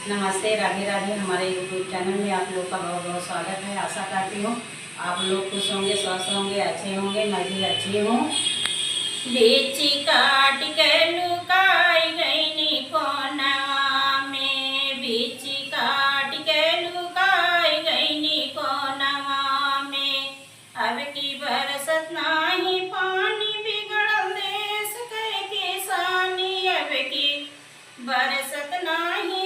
नमस्ते, राधे राधे। हमारे YouTube channel में आप लोग का बहुत बहुत स्वागत है। आशा करती हूँ आप लोग खुश होंगे, स्वस्थ होंगे, अच्छे होंगे। मैं भी अच्छी हूँ। बेची काट के लुकाई गईनी कोनवा में, बेची काट के लुकाई गईनी कोनवा में। अब की बरसत नाही पानी, बिगड़ल देश के किसानी। अब की बरसत नाही